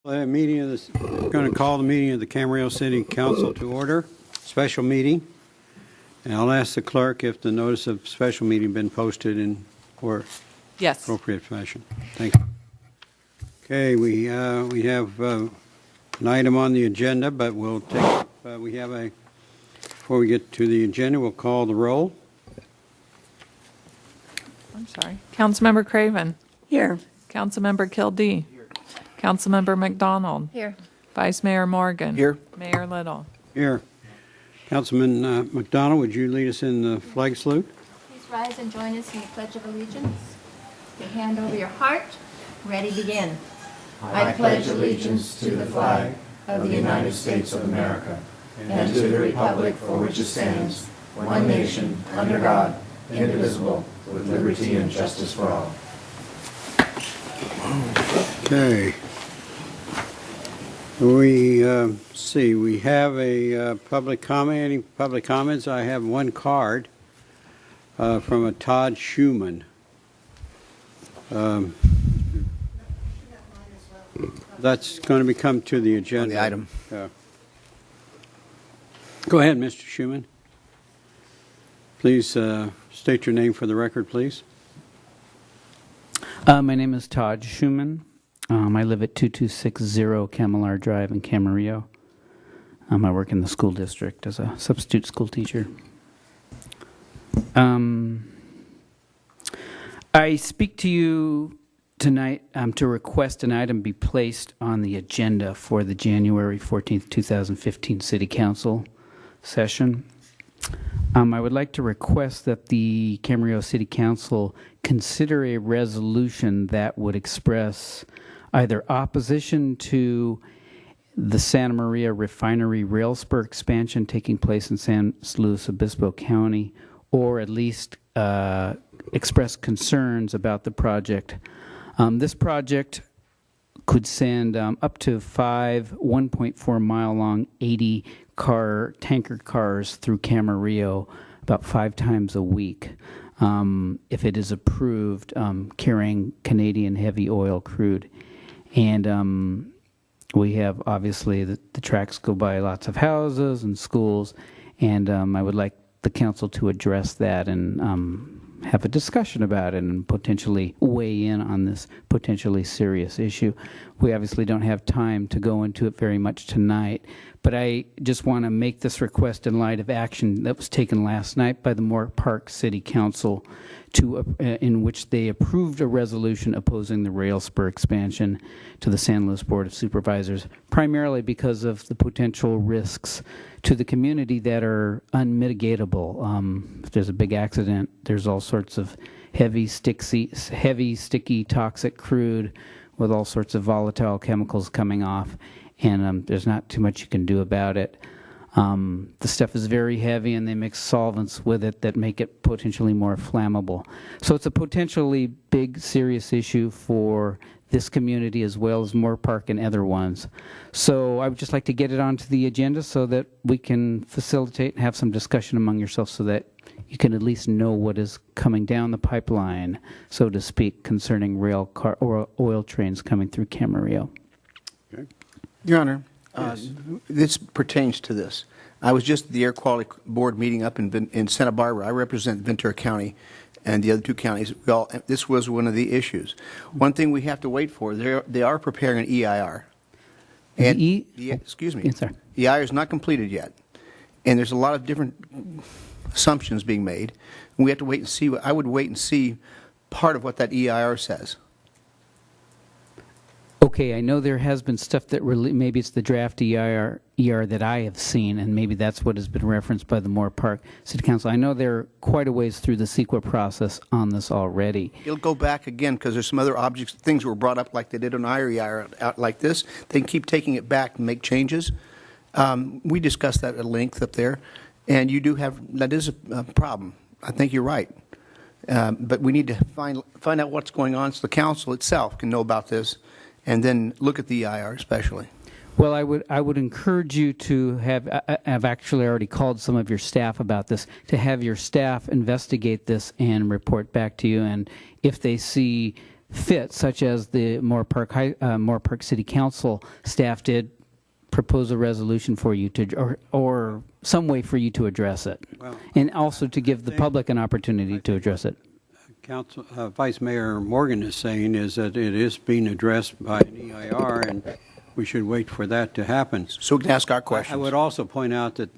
Going to call the meeting of the Camarillo City Council to order. Special meeting. And I'll ask the clerk if the notice of special meeting been posted in or Yes. appropriate fashion. Thank you. Okay, we have an item on the agenda, but we'll take. Before we get to the agenda, we'll call the roll. I'm sorry. Councilmember Craven. Here. Councilmember Kildee. Here. Councilmember McDonald. Here. Vice Mayor Morgan. Here. Mayor Little. Here. Councilman McDonald, would you lead us in the flag salute? Please rise and join us in the Pledge of Allegiance. Your hand over your heart. Ready, begin. I pledge allegiance to the flag of the United States of America and to the republic for which it stands, one nation, under God, indivisible, with liberty and justice for all. Okay. We have a public comments. I have one card from a Todd Schumann. That's going to come to the agenda. On the item. Go ahead, Mr. Schumann. Please state your name for the record, please. My name is Todd Schumann. I live at 2260 Camarillo Drive in Camarillo. I work in the school district as a substitute school teacher. I speak to you tonight to request an item be placed on the agenda for the January 14th, 2015 City Council session. I would like to request that the Camarillo City Council consider a resolution that would express either opposition to the Santa Maria Refinery rail spur expansion taking place in San Luis Obispo County, or at least express concerns about the project. This project could send up to 5 1.4 mile long 80 tanker cars through Camarillo about 5 times a week if it is approved, carrying Canadian heavy oil crude. And we have, obviously, the tracks go by lots of houses and schools, and I would like the council to address that and have a discussion about it and potentially weigh in on this potentially serious issue. We obviously don't have time to go into it very much tonight, but I just want to make this request in light of action that was taken last night by the Moore Park City Council in which they approved a resolution opposing the rail spur expansion to the San Luis Board of Supervisors, primarily because of the potential risks to the community that are unmitigatable. If there's a big accident, there's all sorts of heavy, sticky, toxic crude with all sorts of volatile chemicals coming off, and there's not too much you can do about it. The stuff is very heavy, and they mix solvents with it that make it potentially more flammable. So it's a potentially big, serious issue for this community as well as Moore Park and other ones. So I would just like to get it onto the agenda so that we can facilitate and have some discussion among yourselves so that you can at least know what is coming down the pipeline, so to speak, concerning rail car or oil trains coming through Camarillo. Okay. Your Honor, Yes. this pertains to this. I was just at the Air Quality Board meeting up in Santa Barbara. I represent Ventura County and the other 2 counties. This was one of the issues. One thing we have to wait for, they are preparing an EIR. And excuse me. Yes, sir. The EIR is not completed yet. And there's a lot of different assumptions being made. And we have to wait and see. I would wait and see part of what that EIR says. Okay, I know there has been stuff that maybe it's the draft ER that I have seen, and maybe that's what has been referenced by the Moore Park City Council. I know they're quite a ways through the CEQA process on this already. It'll go back again because there's some other things were brought up like they did on EIR out like this. They can keep taking it back and make changes. We discussed that at length up there, and that is a problem. I think you're right. But we need to find out what's going on so the council itself can know about this, and then look at the EIR especially. Well, I would encourage you to I've actually already called some of your staff about this, to have your staff investigate this and report back to you. And if they see fit, such as the Moore Park City Council staff did propose a resolution for you to, or some way for you to address it, Well, and also to give the public an opportunity to address it. Council, Vice Mayor Morgan is saying is that it is being addressed by an EIR, and we should wait for that to happen. So we can ask our I questions. would also point out that,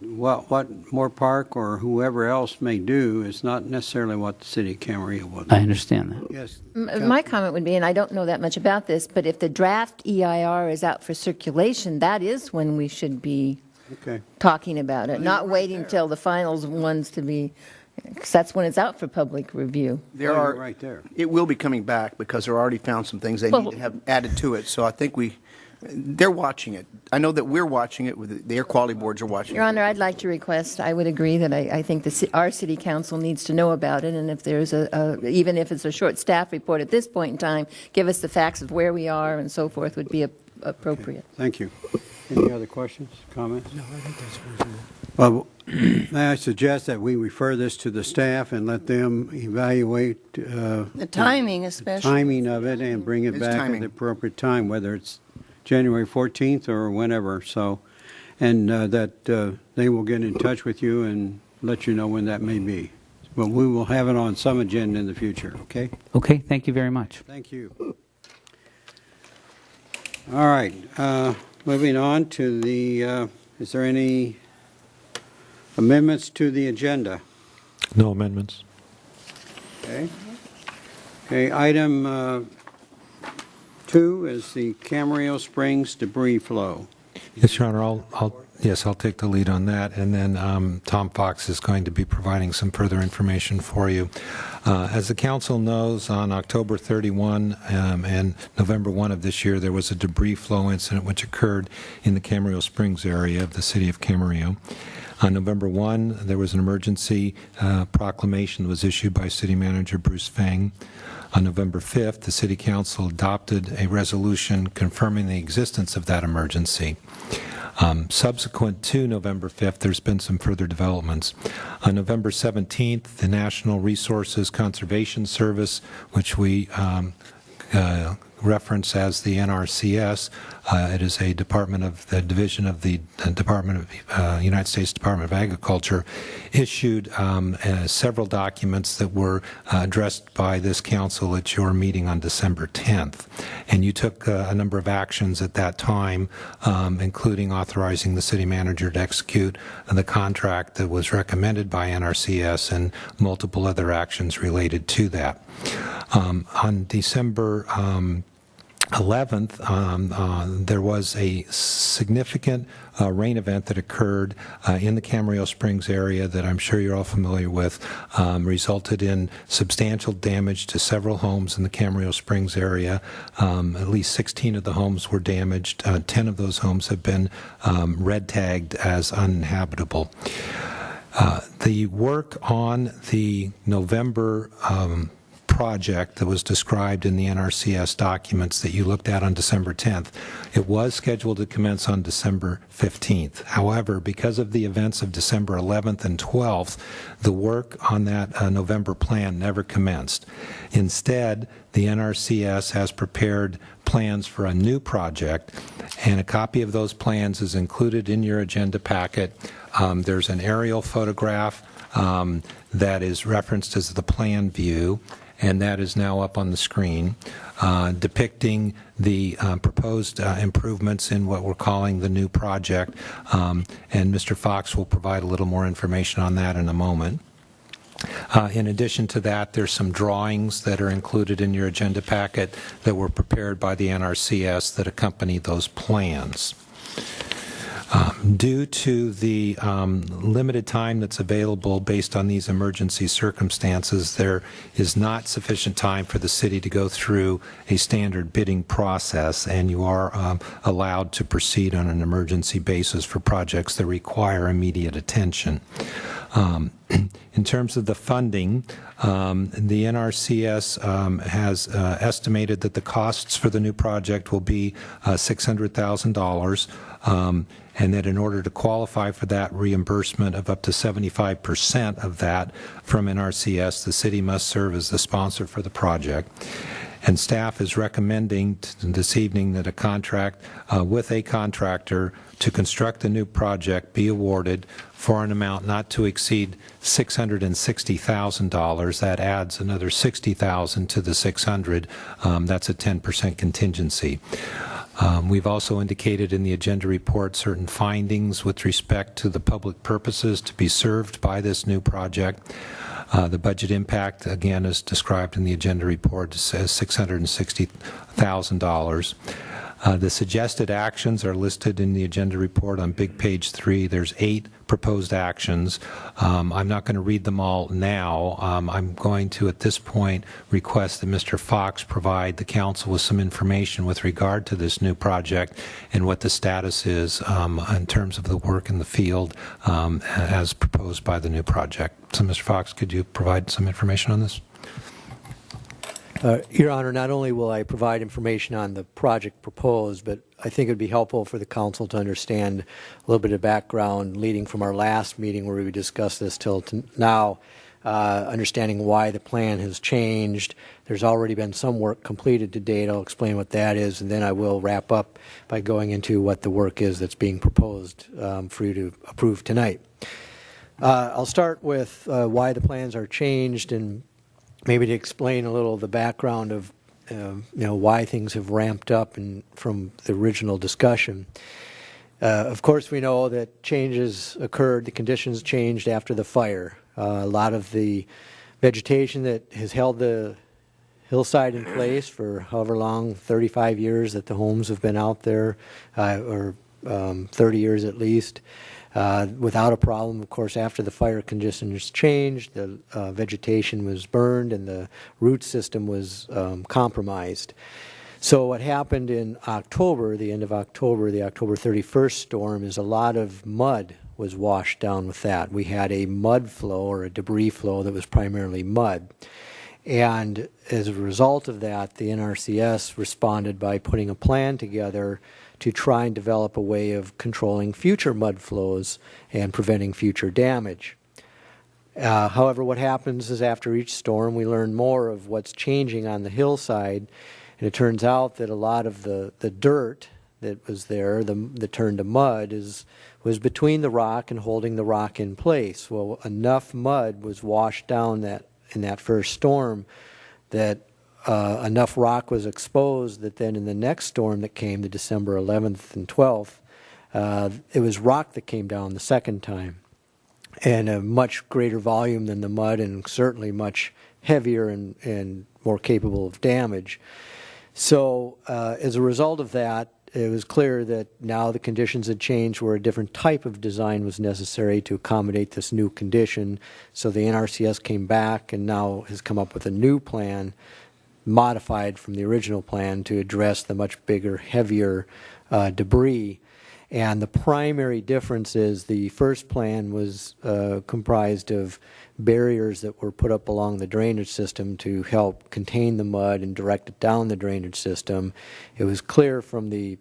what Moore Park or whoever else may do is not necessarily what the city of Camarillo will do. I understand that. Yes. My comment would be, and I don't know that much about this, but if the draft EIR is out for circulation, that is when we should be Okay. talking about it, not waiting till the finals ones to be, because that's when it's out for public review. There Well, are, you're right there. It will be coming back because they're already found some things they Well- need to have added to it. So I think they're watching it. I know that we're watching it, the air quality boards are watching it. Your Honor, I'd like to request, I would agree that I think our city council needs to know about it, and if there's even if it's a short staff report at this point in time, give us the facts of where we are and so forth would be appropriate. Thank you. Any other questions, comments? No, I think that's reasonable. Well, may I suggest that we refer this to the staff and let them evaluate The timing especially. timing of it and bring it It's back at timing. the appropriate time, whether it's January 14th or whenever, so, and that they will get in touch with you and let you know when that may be. But we will have it on some agenda in the future, okay? Okay, thank you very much. Thank you. All right, moving on to the, is there any amendments to the agenda? No amendments. Okay. Okay, item 2 is the Camarillo Springs debris flow. Yes, Your Honor, I'll take the lead on that, and then Tom Fox is going to be providing some further information for you. As the council knows, on October 31 and November 1 of this year, there was a debris flow incident which occurred in the Camarillo Springs area of the city of Camarillo. On November 1, there was an emergency proclamation that was issued by City Manager Bruce Fang. On November 5th, the City Council adopted a resolution confirming the existence of that emergency. Subsequent to November 5th, there's been some further developments. On November 17th, the National Resources Conservation Service, which we reference as the NRCS. It is a department of the division of the Department of United States Department of Agriculture, issued several documents that were addressed by this council at your meeting on December 10th. And you took a number of actions at that time, including authorizing the city manager to execute the contract that was recommended by NRCS and multiple other actions related to that. On December 11th, there was a significant rain event that occurred in the Camarillo Springs area that I'm sure you're all familiar with, resulted in substantial damage to several homes in the Camarillo Springs area. At least 16 of the homes were damaged. 10 of those homes have been red tagged as uninhabitable. The work on the November project that was described in the NRCS documents that you looked at on December 10th, it was scheduled to commence on December 15th. However, because of the events of December 11th and 12th, the work on that November plan never commenced. Instead, the NRCS has prepared plans for a new project, and a copy of those plans is included in your agenda packet. There's an aerial photograph that is referenced as the plan view, and that is now up on the screen, depicting the proposed improvements in what we're calling the new project. And Mr. Fox will provide a little more information on that in a moment. In addition to that, there's some drawings that are included in your agenda packet that were prepared by the NRCS that accompany those plans. Due to the limited time that's available based on these emergency circumstances, there is not sufficient time for the city to go through a standard bidding process, and you are allowed to proceed on an emergency basis for projects that require immediate attention. In terms of the funding, the NRCS has estimated that the costs for the new project will be $600,000. and that in order to qualify for that reimbursement of up to 75% of that from NRCS, the city must serve as the sponsor for the project. And staff is recommending this evening that a contract with a contractor to construct the new project be awarded for an amount not to exceed $660,000. That adds another $60,000 to the $600,000. That's a 10% contingency. We've also indicated in the agenda report certain findings with respect to the public purposes to be served by this new project. The budget impact, again, is described in the agenda report as $660,000. The suggested actions are listed in the agenda report on big page 3. There's 8 proposed actions. I'm not going to read them all now. I'm going to, at this point, request that Mr. Fox provide the council with some information with regard to this new project and what the status is in terms of the work in the field as proposed by the new project. So, Mr. Fox, could you provide some information on this? Your Honor, not only will I provide information on the project proposed, but I think it would be helpful for the council to understand a little bit of background leading from our last meeting where we discussed this till now, understanding why the plan has changed. There's already been some work completed to date. I'll explain what that is, and then I will wrap up by going into what the work is that's being proposed for you to approve tonight. I'll start with why the plans are changed and maybe to explain a little of the background of why things have ramped up from the original discussion. Of course, we know that changes occurred, the conditions changed after the fire. A lot of the vegetation that has held the hillside in place for however long, 35 years that the homes have been out there, or 30 years at least, without a problem. Of course, after the fire conditions changed, the vegetation was burned and the root system was compromised. So what happened in October, the end of October, the October 31st storm, is a lot of mud was washed down with that. We had a mud flow or a debris flow that was primarily mud. And as a result of that, the NRCS responded by putting a plan together to try and develop a way of controlling future mud flows and preventing future damage. However, what happens is after each storm, we learn more of what's changing on the hillside, and it turns out that a lot of the dirt that was there, that turned to mud, was between the rock and holding the rock in place. Well, enough mud was washed down in that first storm that enough rock was exposed that then in the next storm that came, the December 11th and 12th, it was rock that came down the second time, and a much greater volume than the mud, and certainly much heavier and more capable of damage. So as a result of that, it was clear that now the conditions had changed where a different type of design was necessary to accommodate this new condition. So the NRCS came back and now has come up with a new plan modified from the original plan to address the much bigger, heavier debris. And the primary difference is the first plan was comprised of barriers that were put up along the drainage system to help contain the mud and direct it down the drainage system. It was clear from the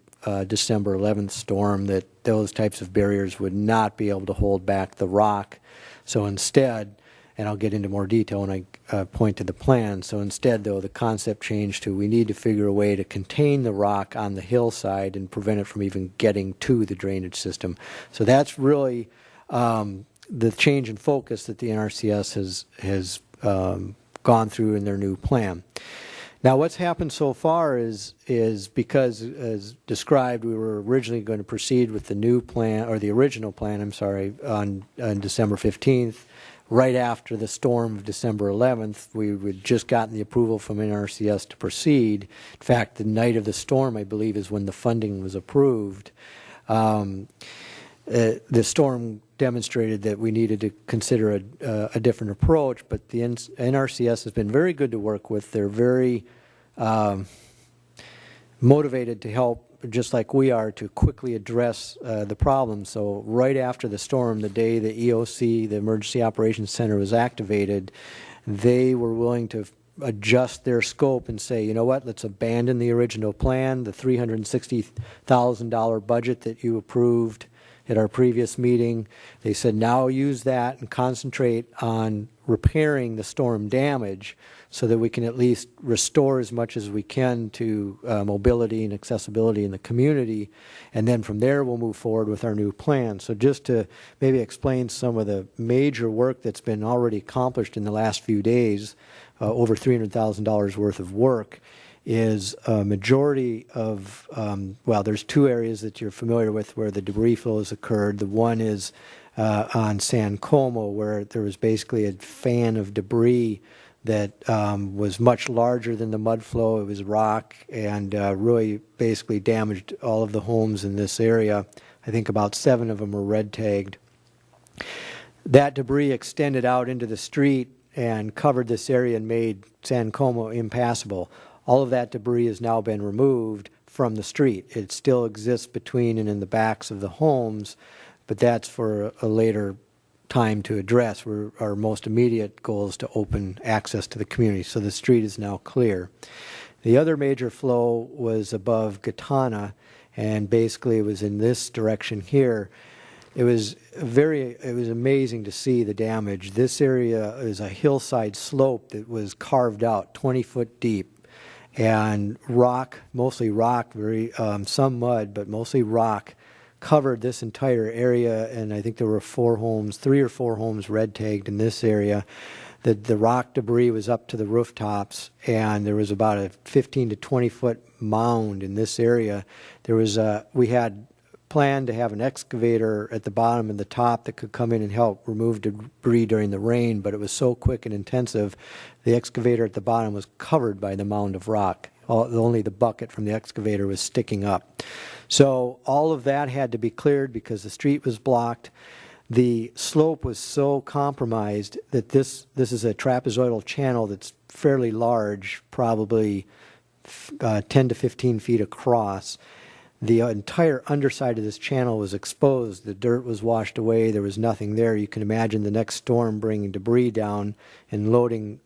December 11th storm that those types of barriers would not be able to hold back the rock. So instead, and I'll get into more detail when I point to the plan. So instead, though, the concept changed to we need to figure a way to contain the rock on the hillside and prevent it from even getting to the drainage system. So that's really the change in focus that the NRCS has gone through in their new plan. Now, what's happened so far is because, as described, we were originally going to proceed with the new plan, or the original plan, I'm sorry, on December 15th. Right after the storm of December 11th, we had just gotten the approval from NRCS to proceed. In fact, the night of the storm, I believe, is when the funding was approved. The storm demonstrated that we needed to consider a different approach, but the NRCS has been very good to work with. They're very motivated to help, just like we are, to quickly address the problem. So right after the storm, the day the EOC, the Emergency Operations Center, was activated, they were willing to adjust their scope and say, you know what, let's abandon the original plan, the $360,000 budget that you approved at our previous meeting. They said now use that and concentrate on repairing the storm damage so that we can at least restore as much as we can to mobility and accessibility in the community. And then from there, we'll move forward with our new plan. So just to maybe explain some of the major work that's been already accomplished in the last few days, over $300,000 worth of work, is a majority of, well, there's two areas that you're familiar with where the debris flow has occurred. The one is on San Como, where there was basically a fan of debris that was much larger than the mud flow. It was rock and really basically damaged all of the homes in this area. I think about 7 of them were red tagged. That debris extended out into the street and covered this area and made San Como impassable. All of that debris has now been removed from the street. It still exists between and in the backs of the homes, but that's for a later time to address. Our most immediate goal is to open access to the community, so the street is now clear. The other major flow was above Gatana, and basically it was in this direction here. It was amazing to see the damage. This area is a hillside slope that was carved out 20 foot deep, and rock, mostly rock, some mud, but mostly rock, covered this entire area. And I think there were 3 or 4 homes red tagged in this area. The rock debris was up to the rooftops, and there was about a 15 to 20 foot mound in this area. We had planned to have an excavator at the bottom and the top that could come in and help remove debris during the rain, but it was so quick and intensive, the excavator at the bottom was covered by the mound of rock. Only the bucket from the excavator was sticking up. So all of that had to be cleared because the street was blocked. The slope was so compromised that this is a trapezoidal channel that's fairly large, probably 10 to 15 feet across. The entire underside of this channel was exposed. The dirt was washed away. There was nothing there. You can imagine the next storm bringing debris down and loading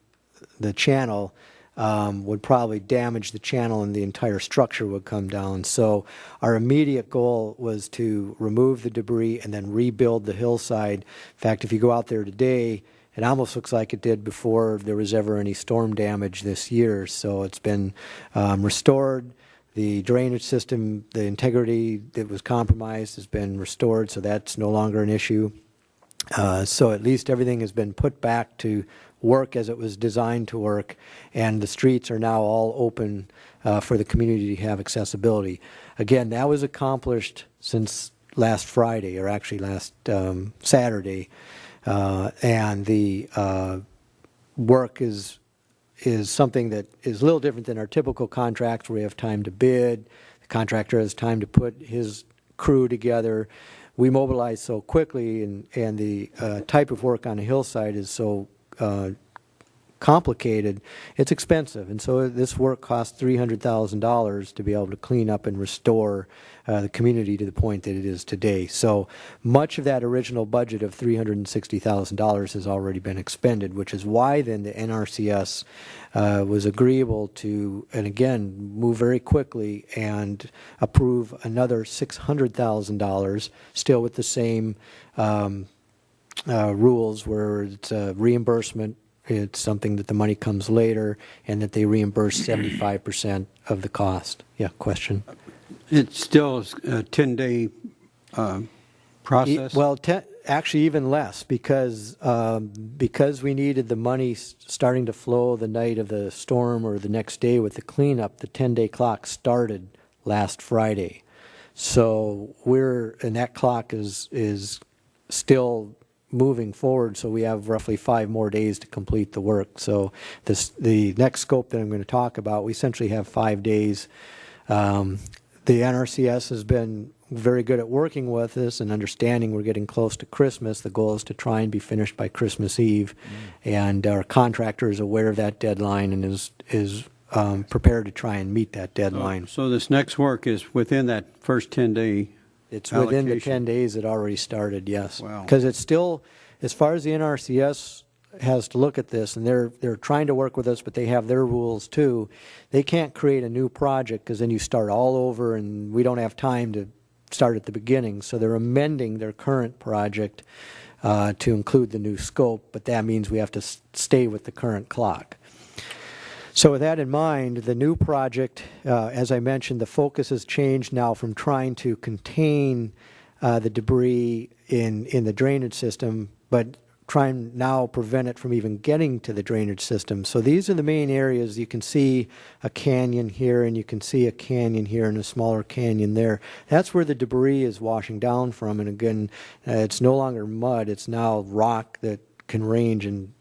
the channel would probably damage the channel, and the entire structure would come down. So our immediate goal was to remove the debris and then rebuild the hillside. In fact, if you go out there today, it almost looks like it did before there was ever any storm damage this year. So it's been restored. The drainage system, the integrity that was compromised has been restored, so that's no longer an issue. So at least everything has been put back to work as it was designed to work, and the streets are now all open for the community to have accessibility. Again, that was accomplished since last Friday, or actually last Saturday, and the work is something that is a little different than our typical contracts where we have time to bid. The contractor has time to put his crew together. We mobilize so quickly, and the type of work on a hillside is so complicated, it's expensive. And so this work costs $300,000 to be able to clean up and restore the community to the point that it is today. So much of that original budget of $360,000 has already been expended, which is why then the NRCS was agreeable to, and again, move very quickly and approve another $600,000, still with the same rules where it's a reimbursement. It's something that the money comes later, and that they reimburse 75% of the cost. Yeah, question? It's still a 10-day process? Well, actually even less, because we needed the money starting to flow the night of the storm or the next day with the cleanup. The 10-day clock started last Friday. So and that clock is still moving forward, so we have roughly 5 more days to complete the work. So the next scope that I'm going to talk about, we essentially have 5 days. The NRCS has been very good at working with us and understanding we're getting close to Christmas. The goal is to try and be finished by Christmas Eve, and our contractor is aware of that deadline and is prepared to try and meet that deadline. So this next work is within that first 10-day It's within the 10 days it already started, yes. Wow. Because it's still, as far as the NRCS has to look at this, and they're trying to work with us, but they have their rules too. They can't create a new project because then you start all over, and we don't have time to start at the beginning. So they're amending their current project to include the new scope, but that means we have to stay with the current clock. So with that in mind, the new project, as I mentioned, the focus has changed now from trying to contain the debris in the drainage system, but try and now prevent it from even getting to the drainage system. So these are the main areas. You can see a canyon here, and you can see a canyon here, and a smaller canyon there. That's where the debris is washing down from, and again, it's no longer mud, it's now rock that can range in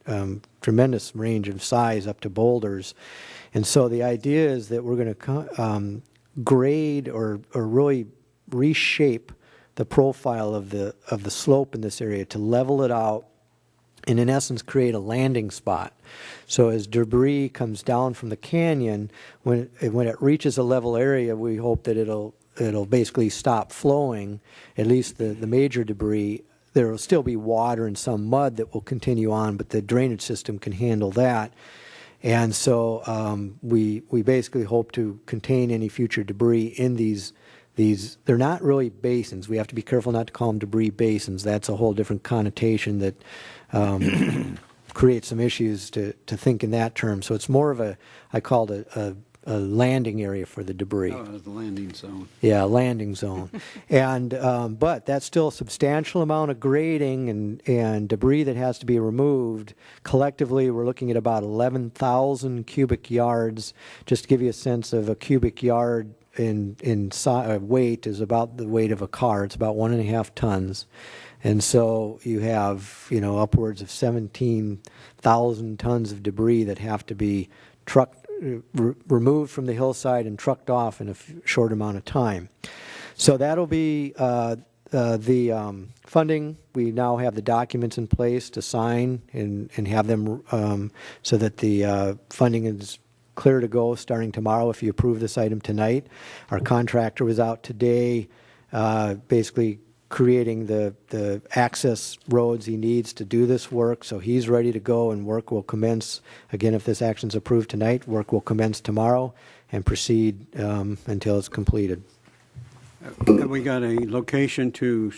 tremendous range of size up to boulders. And so the idea is that we're going to grade or really reshape the profile of the slope in this area to level it out and in essence create a landing spot. So as debris comes down from the canyon, when it reaches a level area, we hope that it'll basically stop flowing, at least the major debris. There will still be water and some mud that will continue on, but the drainage system can handle that. And so we basically hope to contain any future debris in these. They're not really basins. We have to be careful not to call them debris basins. That's a whole different connotation that creates some issues to think in that term. So it's more of I call it a landing area for the debris. Oh, the landing zone. Yeah, landing zone. And but that's still a substantial amount of grading and debris that has to be removed. Collectively, we're looking at about 11,000 cubic yards. Just to give you a sense of a cubic yard in weight is about the weight of a car. It's about 1.5 tons. And so you have, upwards of 17,000 tons of debris that have to be removed from the hillside and trucked off in a short amount of time. So that'll be the funding. We now have the documents in place to sign and have them so that the funding is clear to go starting tomorrow if you approve this item tonight. Our contractor was out today basically creating the access roads he needs to do this work, so he's ready to go, and work will commence, again, if this action is approved tonight, work will commence tomorrow and proceed until it's completed. Have we got a location to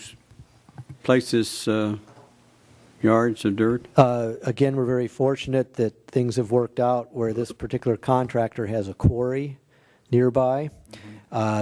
place this yards of dirt? Again, we're very fortunate that things have worked out where this particular contractor has a quarry nearby.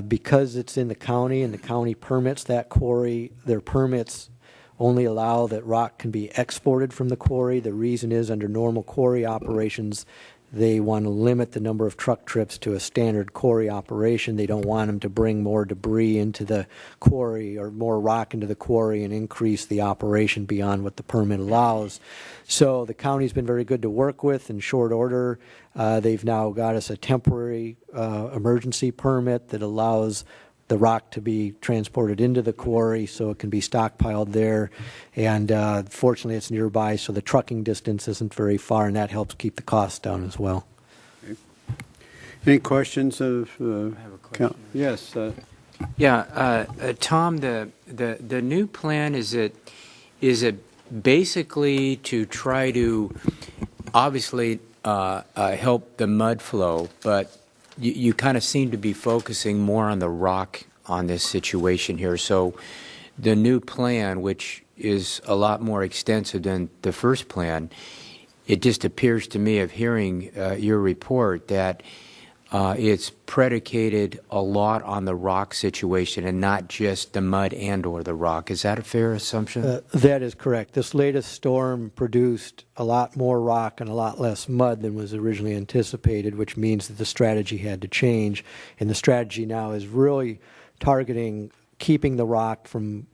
Because it's in the county and the county permits that quarry, their permits only allow that rock can be exported from the quarry. The reason is under normal quarry operations, they want to limit the number of truck trips to a standard quarry operation. They don't want them to bring more debris into the quarry or more rock into the quarry and increase the operation beyond what the permit allows. So the county's been very good to work with in short order. They've now got us a temporary emergency permit that allows the rock to be transported into the quarry so it can be stockpiled there. And fortunately it's nearby, so the trucking distance isn't very far, and that helps keep the costs down as well. Okay. Any questions of I have a question. Yes. Tom, the new plan, is it basically to try to obviously help the mud flow, but you kind of seem to be focusing more on the rock on this situation here. So the new plan, which is a lot more extensive than the first plan, it just appears to me, of hearing your report, that it's predicated a lot on the rock situation and not just the mud and or the rock. Is that a fair assumption? That is correct. This latest storm produced a lot more rock and a lot less mud than was originally anticipated, which means that the strategy had to change. And the strategy now is really targeting keeping the rock from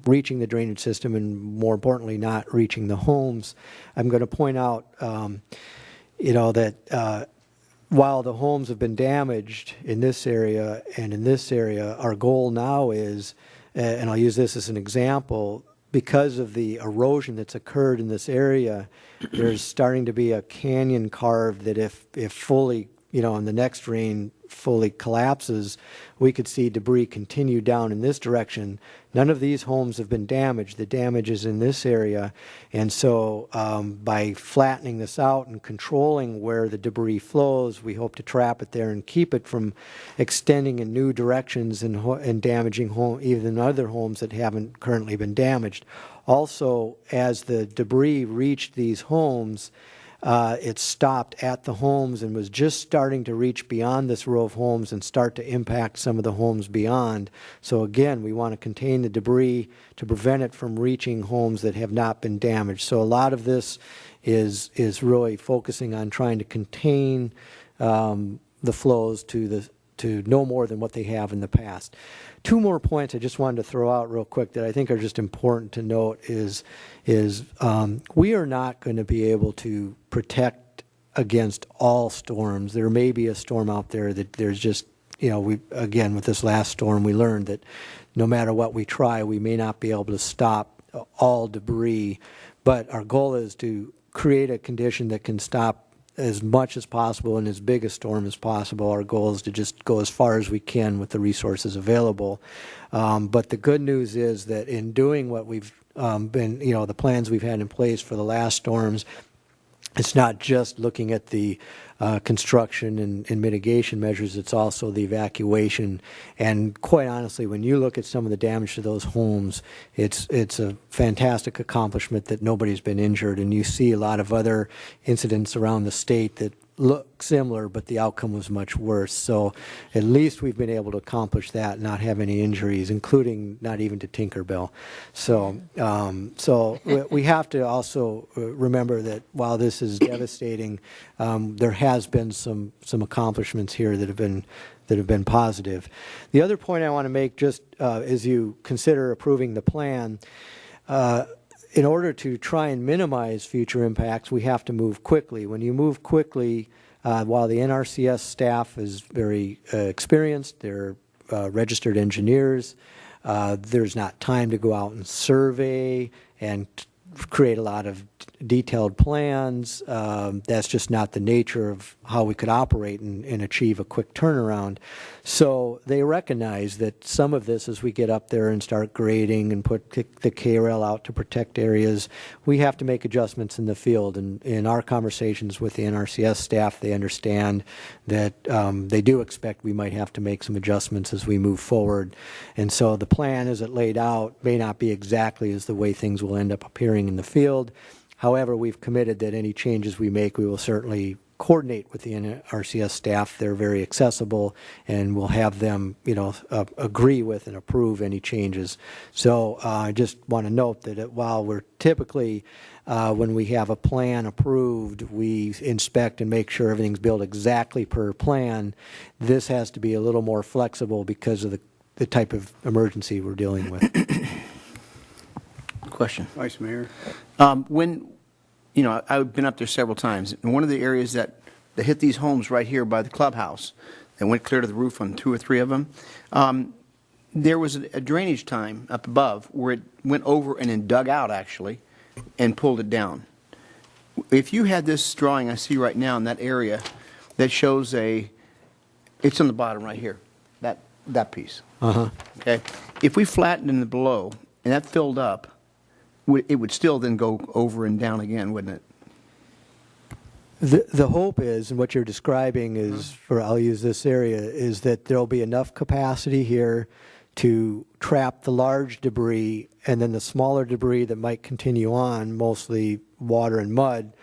reaching the drainage system and, more importantly, not reaching the homes. I'm going to point out, that while the homes have been damaged in this area and in this area, our goal now is, and I'll use this as an example, because of the erosion that's occurred in this area, there's starting to be a canyon carved that if fully and the next rain fully collapses, we could see debris continue down in this direction. None of these homes have been damaged. The damage is in this area. And so by flattening this out and controlling where the debris flows, we hope to trap it there and keep it from extending in new directions and damaging even other homes that haven't currently been damaged. Also, as the debris reached these homes, it stopped at the homes and was just starting to reach beyond this row of homes and start to impact some of the homes beyond. So again, we want to contain the debris to prevent it from reaching homes that have not been damaged. So a lot of this is really focusing on trying to contain the flows to no more than what they have in the past. Two more points I just wanted to throw out real quick that I think are just important to note is we are not going to be able to protect against all storms. There may be a storm out there that there's just, again, with this last storm, we learned that no matter what we try, we may not be able to stop all debris. But our goal is to create a condition that can stop as much as possible in as big a storm as possible. Our goal is to just go as far as we can with the resources available. But the good news is that in doing what we've been, the plans we've had in place for the last storms, it's not just looking at the construction and mitigation measures, it's also the evacuation. And quite honestly, when you look at some of the damage to those homes, it's a fantastic accomplishment that nobody's been injured. And you see a lot of other incidents around the state that look similar, but the outcome was much worse. So at least we've been able to accomplish that, not have any injuries, including not even to Tinkerbell. So we have to also remember that while this is devastating, there has been some accomplishments here that have been positive. The other point I want to make, just as you consider approving the plan, in order to try and minimize future impacts, we have to move quickly. When you move quickly, while the NRCS staff is very experienced, they're registered engineers, there's not time to go out and survey and create a lot of detailed plans. That's just not the nature of how we could operate and achieve a quick turnaround. So they recognize that some of this, as we get up there and start grading and put the K-rail out to protect areas, we have to make adjustments in the field. And in our conversations with the NRCS staff, they understand that they do expect we might have to make some adjustments as we move forward. And so the plan as it laid out may not be exactly as the way things will end up appearing in the field. However, we've committed that any changes we make, we will certainly coordinate with the NRCS staff. They're very accessible, and we'll have them, agree with and approve any changes. So I just want to note that while we're typically, when we have a plan approved, we inspect and make sure everything's built exactly per plan. This has to be a little more flexible because of the type of emergency we're dealing with. Question. Vice Mayor. I've been up there several times, and one of the areas that hit these homes right here by the clubhouse, that went clear to the roof on 2 or 3 of them, there was a drainage time up above where it went over and then dug out, actually, and pulled it down. If you had this drawing I see right now in that area that shows it's on the bottom right here, that piece. Okay? If we flattened in the below and that filled up, it would still then go over and down again, wouldn't it? The hope is, and what you're describing is, I'll use this area, is that there'll be enough capacity here to trap the large debris, and then the smaller debris that might continue on, mostly water and mud,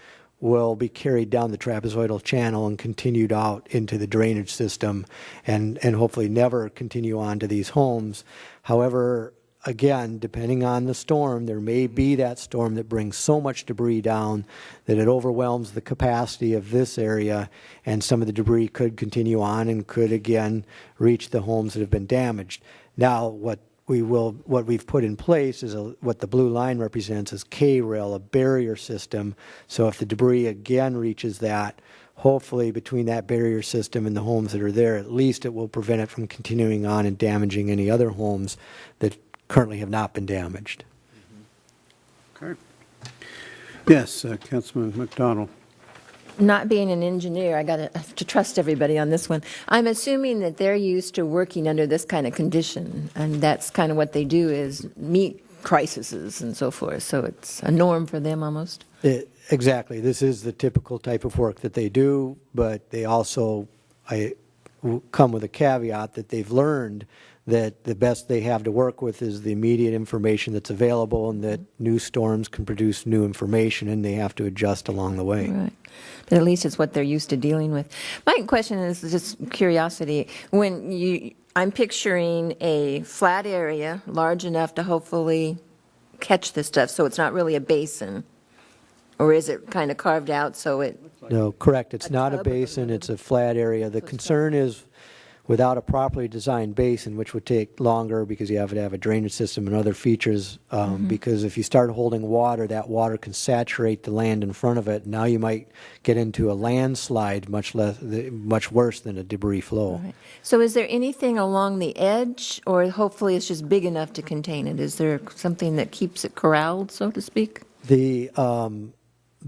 will be carried down the trapezoidal channel and continued out into the drainage system, and hopefully never continue on to these homes. However, again, depending on the storm, there may be that storm that brings so much debris down that it overwhelms the capacity of this area, and some of the debris could continue on and could again reach the homes that have been damaged. Now, what we've put in place is what the blue line represents as K-rail, a barrier system. So if the debris again reaches that, hopefully between that barrier system and the homes that are there, at least it will prevent it from continuing on and damaging any other homes that currently have not been damaged. Okay. Yes, Councilman McDonald. Not being an engineer, I got to trust everybody on this one. I'm assuming that they're used to working under this kind of condition, and that's kind of what they do is meet crises and so forth. So it's a norm for them almost. Exactly. This is the typical type of work that they do, but they also come with a caveat that they've learned that the best they have to work with is the immediate information that's available, and that new storms can produce new information, and they have to adjust along the way. Right. But at least it's what they're used to dealing with. My question is just curiosity. I'm picturing a flat area large enough to hopefully catch this stuff, so it's not really a basin. Or is it kind of carved out so it... No, correct. It's not a tub or basin. It's a flat area. The concern is without a properly designed basin, which would take longer because you have to have a drainage system and other features, because if you start holding water, that water can saturate the land in front of it. Now you might get into a landslide much worse than a debris flow. Right. So is there anything along the edge, or hopefully it's just big enough to contain it? Is there something that keeps it corralled, so to speak?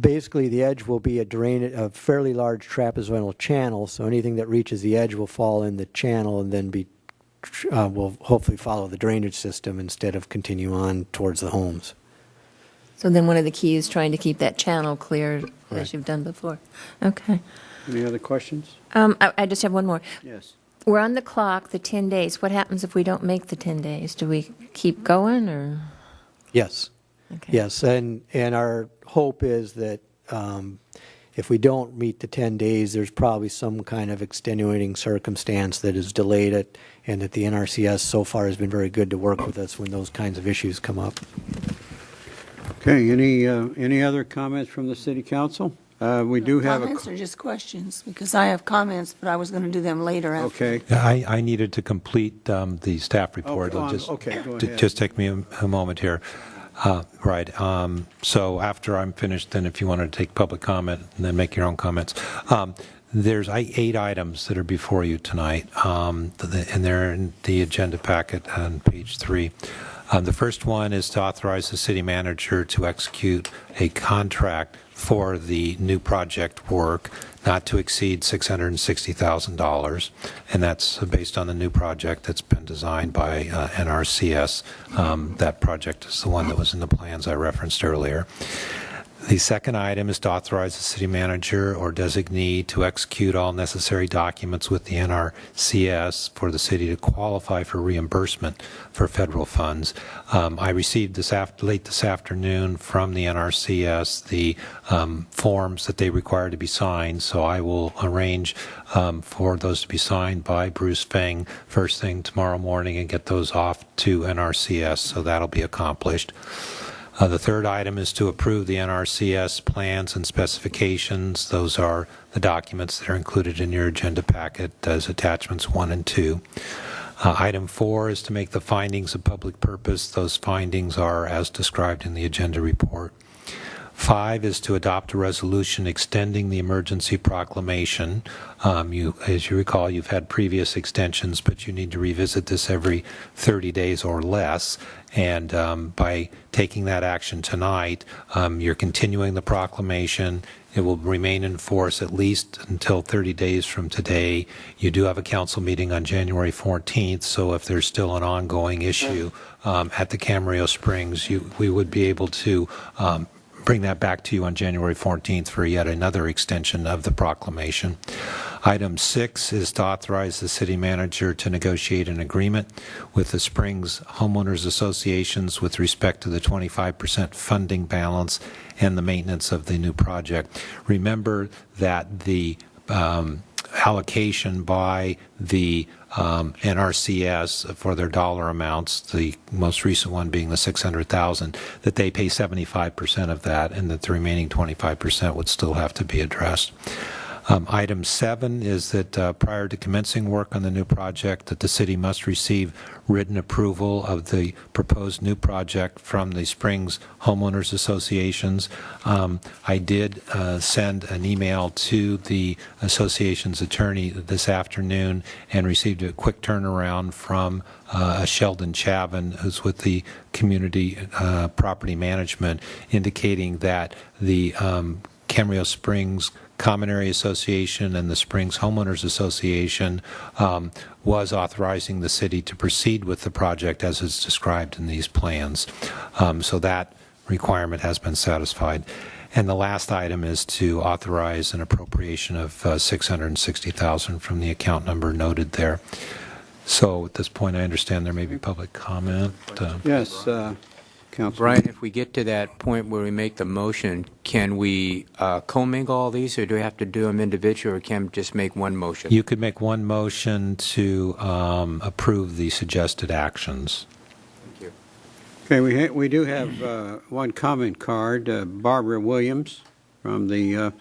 Basically, the edge will be a fairly large trapezoidal channel, so anything that reaches the edge will fall in the channel and then will hopefully follow the drainage system instead of continue on towards the homes. So then one of the keys is trying to keep that channel clear, as Right. you've done before. Okay. Any other questions? I just have one more. Yes. We're on the clock, the 10 days. What happens if we don't make the 10 days? Do we keep going, or? Yes. Okay. Yes, and our hope is that if we don't meet the 10 days, there's probably some kind of extenuating circumstance that has delayed it, and that the NRCS so far has been very good to work with us when those kinds of issues come up. Okay, any other comments from the city council? We do have Comments or just questions? Because I have comments, but I was going to do them later after. Okay. Yeah, I needed to complete the staff report. go on. It'll Okay, go ahead. just take me a moment here. Right. So after I'm finished, then if you want to take public comment and then make your own comments. There's 8 items that are before you tonight, and they're in the agenda packet on page 3. The first one is to authorize the city manager to execute a contract for the new project work not to exceed $660,000, and that's based on the new project that's been designed by NRCS. That project is the one that was in the plans I referenced earlier. The second item is to authorize the city manager or designee to execute all necessary documents with the NRCS for the city to qualify for reimbursement for federal funds. I received late this afternoon from the NRCS the forms that they require to be signed, so I will arrange for those to be signed by Bruce Feng first thing tomorrow morning and get those off to NRCS, so that'll be accomplished. The third item is to approve the NRCS plans and specifications. Those are the documents that are included in your agenda packet as attachments 1 and 2. Item 4 is to make the findings of public purpose. Those findings are as described in the agenda report. 5 is to adopt a resolution extending the emergency proclamation. As you recall, you've had previous extensions, but you need to revisit this every 30 days or less. And by taking that action tonight, you're continuing the proclamation. It will remain in force at least until 30 days from today. You do have a council meeting on January 14th, so if there's still an ongoing issue at the Camarillo Springs, we would be able to bring that back to you on January 14th for yet another extension of the proclamation. Item 6 is to authorize the city manager to negotiate an agreement with the Springs Homeowners Associations with respect to the 25% funding balance and the maintenance of the new project. Remember that the allocation by the NRCS for their dollar amounts, the most recent one being the $600,000, that they pay 75% of that, and that the remaining 25% would still have to be addressed. Item 7 is that prior to commencing work on the new project, that the city must receive written approval of the proposed new project from the Springs Homeowners Associations. I did send an email to the association's attorney this afternoon and received a quick turnaround from Sheldon Chavin, who's with the Community Property Management, indicating that the Camarillo Springs Common Area Association and the Springs Homeowners Association was authorizing the city to proceed with the project as is described in these plans. So that requirement has been satisfied. And the last item is to authorize an appropriation of $660,000 from the account number noted there. So at this point, I understand there may be public comment. Yes, Councilman. Brian, if we get to that point where we make the motion, can we commingle all these, or do we have to do them individually, or can we just make one motion? You could make one motion to approve the suggested actions. Thank you. Okay, we do have one comment card, Barbara Williams from the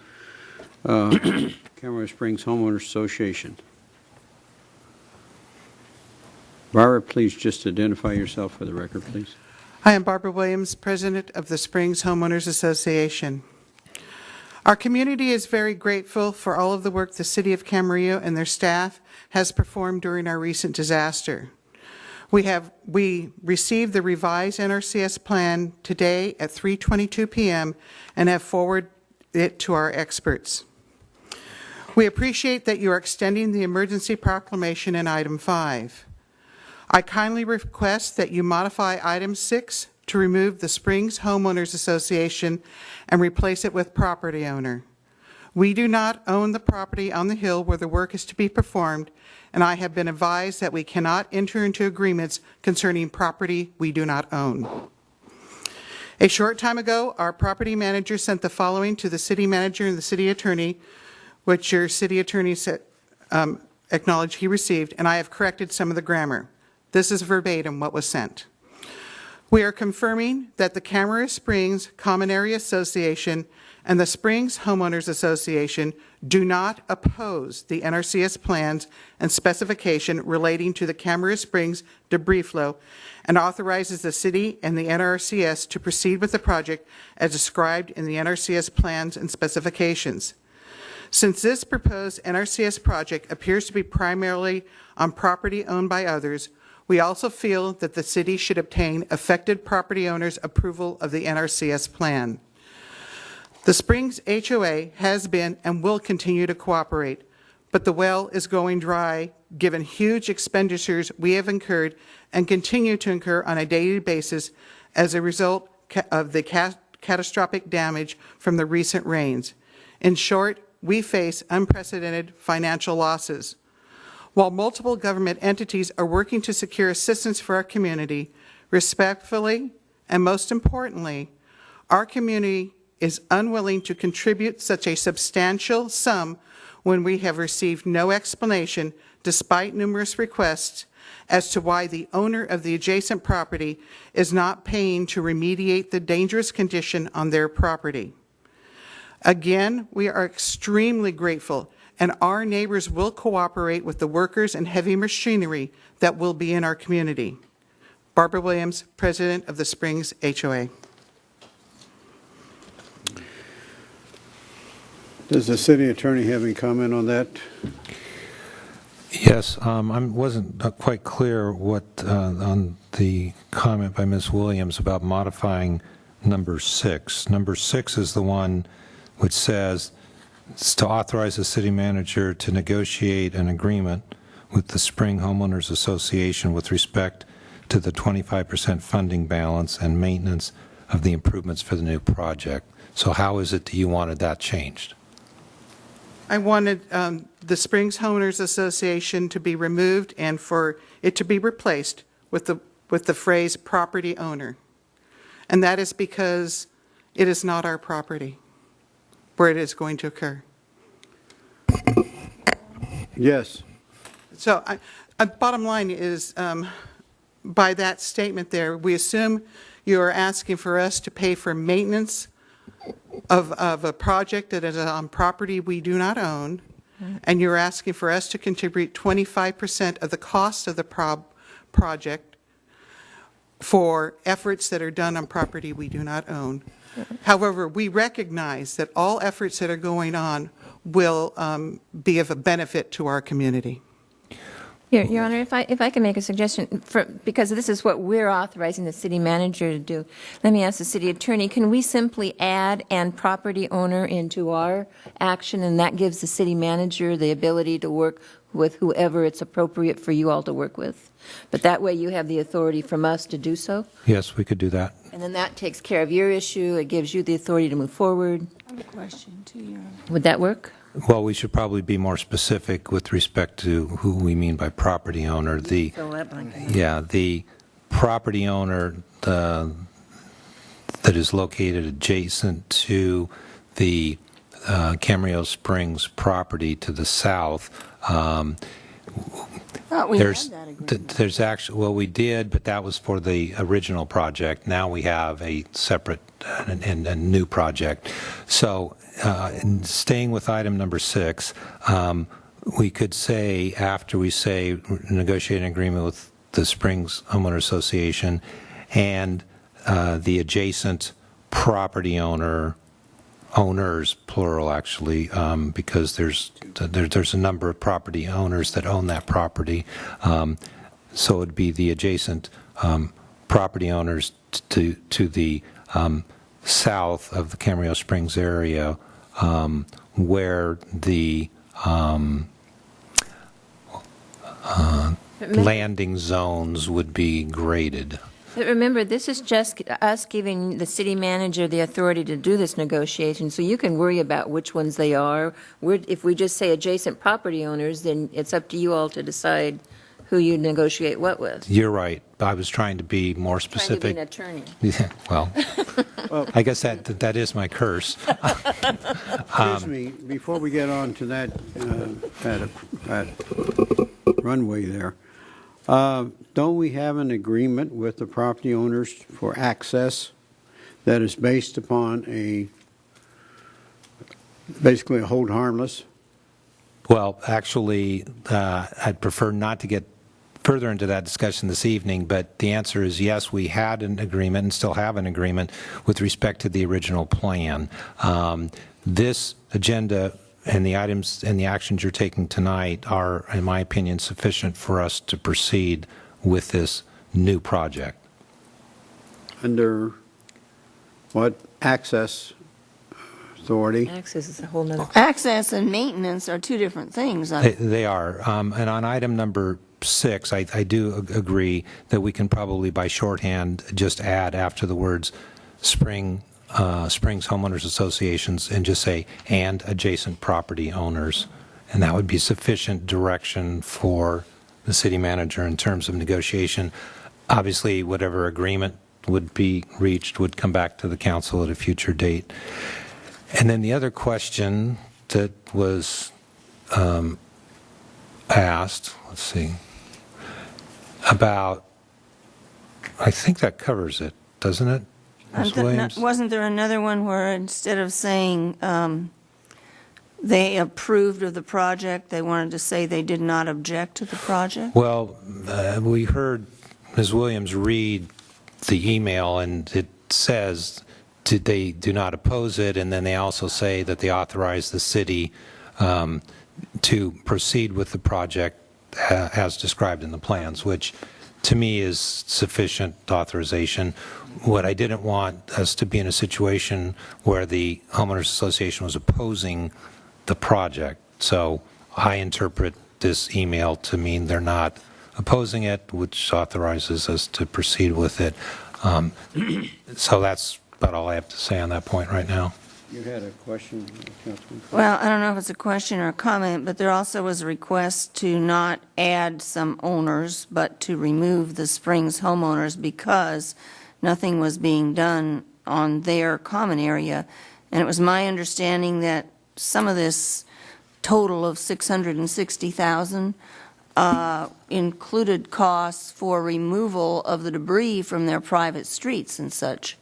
Camarillo Springs Homeowners Association. Barbara, please just identify yourself for the record, please. I am Barbara Williams, President of the Springs Homeowners Association. Our community is very grateful for all of the work the City of Camarillo and their staff has performed during our recent disaster. We received the revised NRCS plan today at 3:22 p.m. and have forwarded it to our experts. We appreciate that you are extending the emergency proclamation in item 5. I kindly request that you modify item 6 to remove the Springs Homeowners Association and replace it with property owner. We do not own the property on the hill where the work is to be performed, and I have been advised that we cannot enter into agreements concerning property we do not own. A short time ago, our property manager sent the following to the city manager and the city attorney, which your city attorney said, acknowledged he received, and I have corrected some of the grammar. This is verbatim what was sent. We are confirming that the Camarillo Springs Common Area Association and the Springs Homeowners Association do not oppose the NRCS plans and specification relating to the Camarillo Springs debris flow and authorizes the city and the NRCS to proceed with the project as described in the NRCS plans and specifications. Since this proposed NRCS project appears to be primarily on property owned by others, we also feel that the city should obtain affected property owners' approval of the NRCS plan. The Springs HOA has been and will continue to cooperate, but the well is going dry given huge expenditures we have incurred and continue to incur on a daily basis as a result of the catastrophic damage from the recent rains. In short, we face unprecedented financial losses. While multiple government entities are working to secure assistance for our community, respectfully and most importantly, our community is unwilling to contribute such a substantial sum when we have received no explanation, despite numerous requests, as to why the owner of the adjacent property is not paying to remediate the dangerous condition on their property. Again, we are extremely grateful, and our neighbors will cooperate with the workers and heavy machinery that will be in our community. Barbara Williams, President of the Springs HOA. Does the city attorney have any comment on that? Yes, I wasn't quite clear what on the comment by Ms. Williams about modifying number 6. Number 6 is the one which says it's to authorize the city manager to negotiate an agreement with the Spring Homeowners Association with respect to the 25% funding balance and maintenance of the improvements for the new project. So how is it that you wanted that changed? I wanted the Springs Homeowners Association to be removed and for it to be replaced with the phrase property owner. And that is because it is not our property where it is going to occur. Yes. So bottom line is, by that statement there, we assume you are asking for us to pay for maintenance of a project that is on property we do not own, and you're asking for us to contribute 25% of the cost of the project for efforts that are done on property we do not own. However, we recognize that all efforts that are going on will be of a benefit to our community. Your Honor, if I can make a suggestion, because this is what we're authorizing the city manager to do, let me ask the city attorney, can we simply add "and property owner" into our action, and that gives the city manager the ability to work with whoever it's appropriate for you all to work with? But that way you have the authority from us to do so, Yes, we could do that. and then that takes care of your issue. It gives you the authority to move forward. I have a question too, Your Honor. Would that work? Well, we should probably be more specific with respect to who we mean by property owner. The property owner that is located adjacent to the Camarillo Springs property to the south. There's actually, well, we did, but that was for the original project. Now we have a separate and a new project. So, staying with item number 6, we could say, after we say negotiate an agreement with the Springs Homeowner Association and the adjacent property owners, plural actually, because there's a number of property owners that own that property. So it would be the adjacent property owners to the south of the Camarillo Springs area, where the landing zones would be graded. But remember, this is just us giving the city manager the authority to do this negotiation, so you can worry about which ones they are. If we just say adjacent property owners, then it's up to you all to decide who you negotiate what with. You're right. I was trying to be more specific. Trying to be an attorney. Yeah, well, I guess that is my curse. Excuse me, before we get on to that runway there, don't we have an agreement with the property owners for access that is based upon basically a hold harmless? Well, actually, I'd prefer not to get further into that discussion this evening, but the answer is yes, we had an agreement and still have an agreement with respect to the original plan. This agenda and the items and the actions you're taking tonight are, in my opinion, sufficient for us to proceed with this new project. Under what access authority? Access is a whole nother. Access and maintenance are two different things. They are. And on item number 6, I do agree that we can probably, by shorthand, just add after the words Springs Homeowners Associations and just say, and adjacent property owners. And that would be sufficient direction for the city manager in terms of negotiation. Obviously, whatever agreement would be reached would come back to the council at a future date. And then the other question that was asked, let's see, about, I think that covers it, doesn't it, Ms. Williams? Wasn't there another one where instead of saying they approved of the project, they wanted to say they did not object to the project? Well, we heard Ms. Williams read the email, and it says they do not oppose it, and then they also say that they authorize the city to proceed with the project as described in the plans, which to me is sufficient authorization. What I didn't want us to be in a situation where the Homeowners Association was opposing the project. So I interpret this email to mean they're not opposing it, which authorizes us to proceed with it. So that's about all I have to say on that point right now. You had a question, Councilman? Well, I don't know if it's a question or a comment, but there also was a request to not add some owners, but to remove the Springs homeowners because nothing was being done on their common area. And it was my understanding that some of this total of $660,000 included costs for removal of the debris from their private streets and such.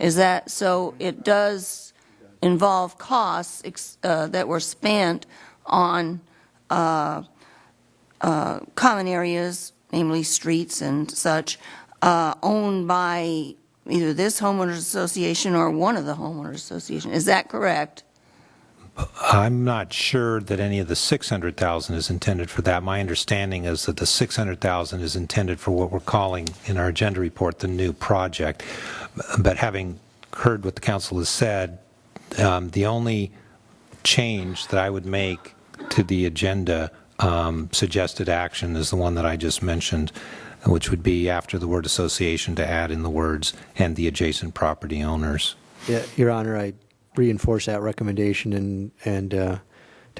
Is that, so it does involve costs that were spent on common areas, namely streets and such, owned by either this homeowners association or one of the homeowners association. Is that correct? I'm not sure that any of the 600,000 is intended for that. My understanding is that the 600,000 is intended for what we're calling in our agenda report the new project. But having heard what the council has said, the only change that I would make to the agenda suggested action is the one that I just mentioned, which would be after the word association to add in the words "and the adjacent property owners." Yeah, Your Honor, I reinforce that recommendation and to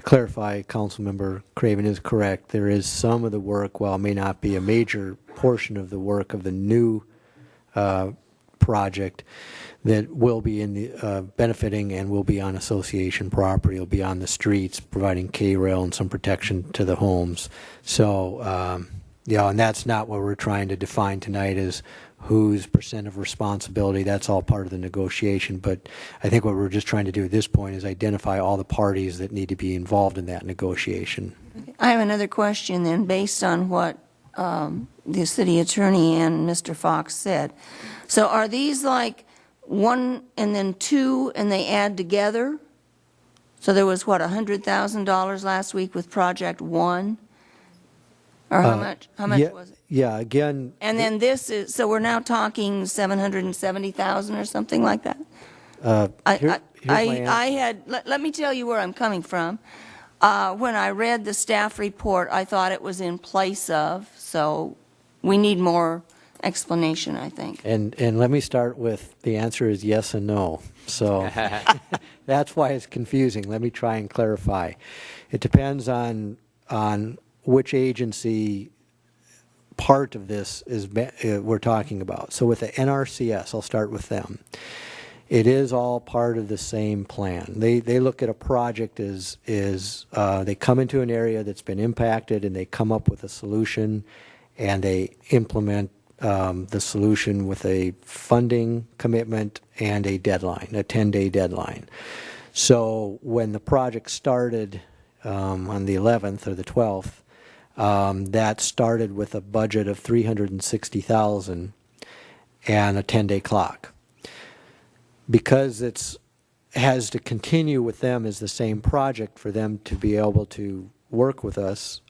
clarify, Councilmember Craven is correct. There is some of the work, while it may not be a major portion of the work of the new project, that will be in the benefiting and will be on association property. Will be on the streets, providing K-rail and some protection to the homes. So, yeah, and that's not what we're trying to define tonight is whose percent of responsibility. That's all part of the negotiation. But I think what we're just trying to do at this point is identify all the parties that need to be involved in that negotiation. I have another question then, based on what the city attorney and Mr. Fox said. So are these like one and then two and they add together? So there was, what, $100,000 last week with Project 1? Or how much was it? Yeah, again. And then this is, so we're now talking 770,000 or something like that? Here's my answer. Let me tell you where I'm coming from. When I read the staff report, I thought it was in place of, so we need more explanation, I think. And let me start with the answer is yes and no. So that's why it's confusing. Let me try and clarify. It depends on which agency part of this is we're talking about. So with the NRCS, I'll start with them. It is all part of the same plan. They look at a project as they come into an area that's been impacted and they come up with a solution and they implement the solution with a funding commitment and a deadline, a 10-day deadline. So when the project started on the 11th or the 12th, that started with a budget of $360,000 and a 10-day clock. Because it has to continue with them as the same project for them to be able to work with us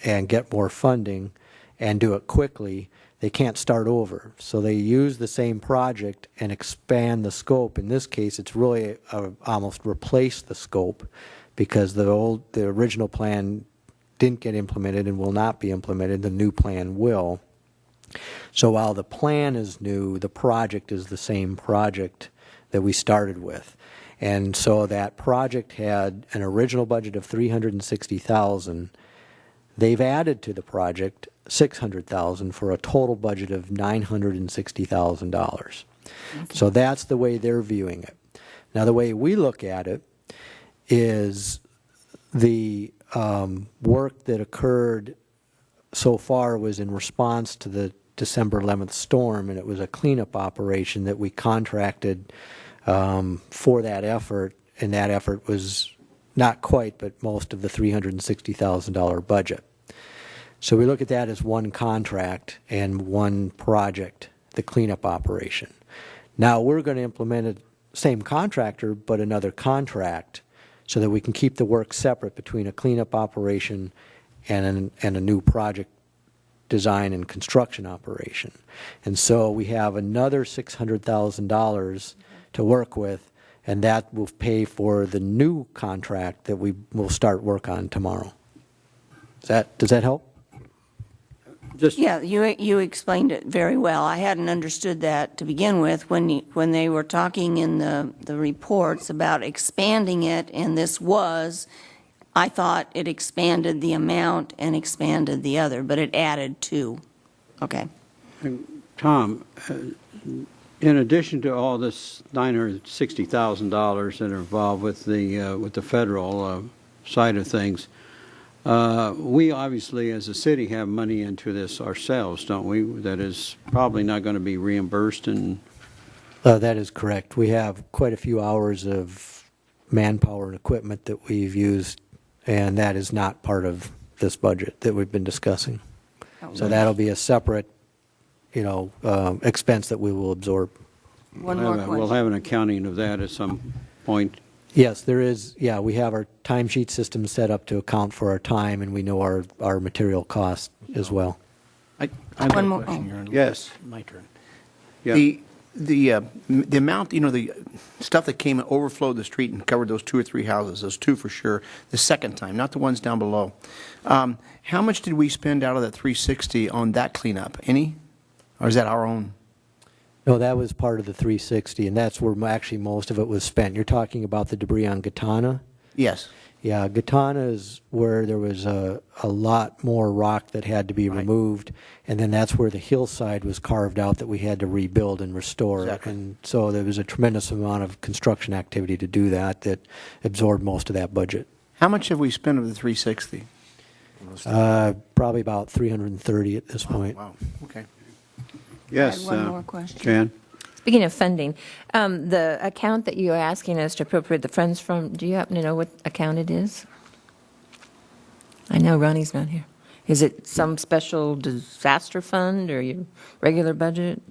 and get more funding and do it quickly, they can't start over. So they use the same project and expand the scope. In this case, it's really almost replace the scope because the original plan didn't get implemented and will not be implemented. The new plan will. So while the plan is new, the project is the same project that we started with. And so that project had an original budget of $360,000. They've added to the project $600,000 for a total budget of $960,000. So that's the way they're viewing it. Now the way we look at it is the work that occurred so far was in response to the December 11th storm, and it was a cleanup operation that we contracted for that effort, and that effort was not quite, but most of the $360,000 budget. So we look at that as one contract and one project, the cleanup operation. Now we're going to implement a same contractor, but another contract, so that we can keep the work separate between a cleanup operation and a new project design and construction operation. And so we have another $600,000 to work with, and that will pay for the new contract that we will start work on tomorrow. Does that help? Yeah, you explained it very well. I hadn't understood that to begin with when they were talking in the reports about expanding it, and I thought it expanded the amount and expanded the other, but it added two. Okay. Tom, in addition to all this $960,000 that are involved with the federal side of things, we obviously, as a city, have money into this ourselves, don't we? That is probably not going to be reimbursed. That is correct. We have quite a few hours of manpower and equipment that we've used, and that is not part of this budget that we've been discussing. So that'll be a separate, expense that we will absorb. One more question. We'll have an accounting of that at some point Yes, there is. Yeah, we have our timesheet system set up to account for our time, and we know our material costs as well. I've got One a more- question here. Yes. My turn. Yeah. The amount, the stuff that came and overflowed the street and covered those 2 or 3 houses, those 2 for sure, the second time, not the ones down below. How much did we spend out of that 360 on that cleanup? Any? Or is that our own? No, that was part of the 360, and that's where actually most of it was spent. You're talking about the debris on Gatana? Yes. Yeah, Gatana is where there was a lot more rock that had to be removed, and then that's where the hillside was carved out that we had to rebuild and restore. Exactly. And so there was a tremendous amount of construction activity to do that absorbed most of that budget. How much have we spent of the 360? Probably about 330 at this point. Wow. Okay. Yes. I had one more question. Jan? Speaking of funding, the account that you're asking us to appropriate the funds from, do you happen to know what account it is? I know Ronnie's not here. Is it some special disaster fund or your regular budget?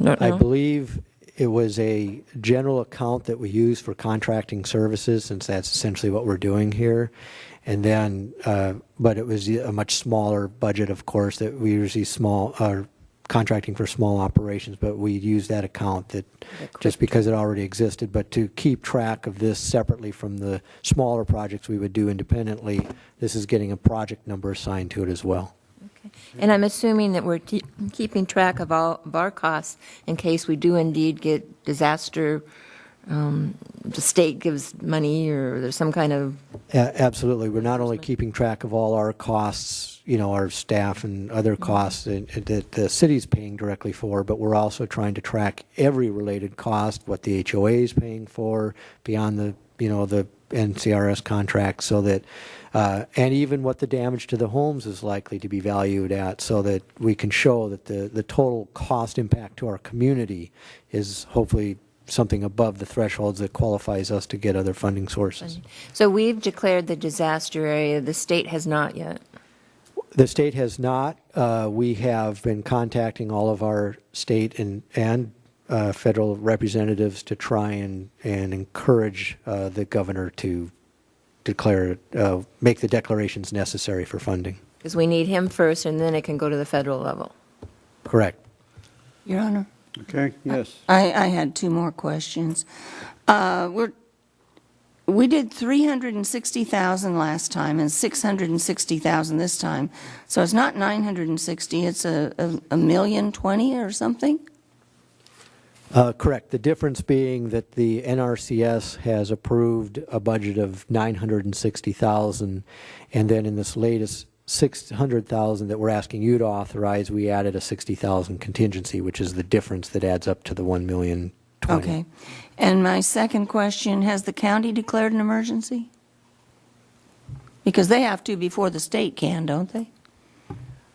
Don't I know? believe it was a general account that we use for contracting services, since that's essentially what we're doing here. And then, but it was a much smaller budget, of course, that we usually contracting for small operations, but we use that account that just because it already existed. But to keep track of this separately from the smaller projects we would do independently, this is getting a project number assigned to it as well. Okay. And I'm assuming that we're keeping track of all of our costs in case we do indeed get disaster, the state gives money or there's some kind of... Absolutely. We're not only keeping track of all our costs, our staff and other costs that the city's paying directly for, but we're also trying to track every related cost, what the HOA is paying for beyond the NCRS contract, so that, and even what the damage to the homes is likely to be valued at, so that we can show that the total cost impact to our community is hopefully something above the thresholds that qualifies us to get other funding sources. So we've declared the disaster area. The state has not yet. The state has not. We have been contacting all of our state and federal representatives to try and encourage the governor to make the declarations necessary for funding. Because we need him first, and then it can go to the federal level. Correct. Your Honor, Okay, yes. I had 2 more questions. We did 360,000 last time and 660,000 this time. So it's not 960, it's a $1,020,000 or something? Correct. The difference being that the NRCS has approved a budget of 960,000, and then in this latest 600,000 that we're asking you to authorize, we added a 60,000 contingency, which is the difference that adds up to the 1,020,000. Okay. And my second question, has the county declared an emergency? Because they have to before the state can, don't they?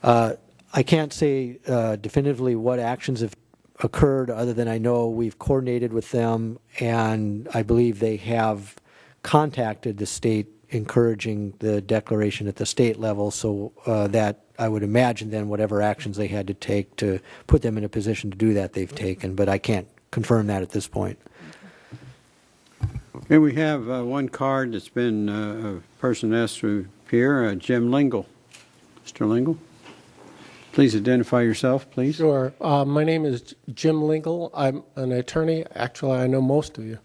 I can't say definitively what actions have occurred, other than I know we've coordinated with them, and I believe they have contacted the state encouraging the declaration at the state level, so that I would imagine then whatever actions they had to take to put them in a position to do that, they've taken, but I can't confirm that at this point. Okay, we have one card that's been a person asked to appear, Jim Lingle. Mr. Lingle, please identify yourself, please. Sure. My name is Jim Lingle. I'm an attorney. Actually, I know most of you.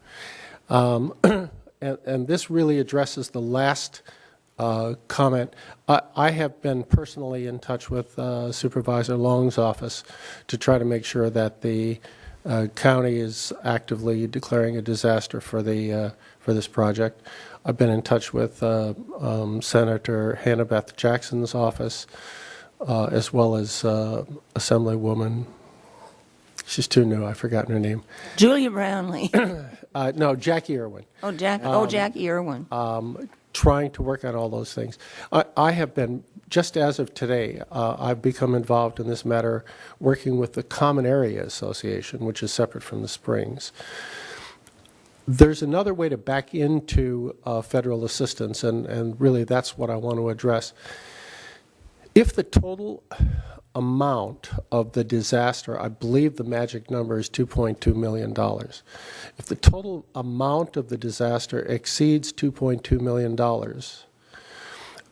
And this really addresses the last comment. I have been personally in touch with Supervisor Long's office to try to make sure that the county is actively declaring a disaster for this project. I've been in touch with Senator Hannah Beth Jackson's office, as well as Assemblywoman. She's too new. I've forgotten her name. Julia Brownlee. No, Jackie Irwin. Jackie Irwin. Trying to work on all those things. I have been, just as of today, I've become involved in this matter working with the Common Area Association, which is separate from the Springs. There's another way to back into federal assistance, and really that's what I want to address. If the total amount of the disaster, I believe the magic number is $2.2 million. If the total amount of the disaster exceeds $2.2 million,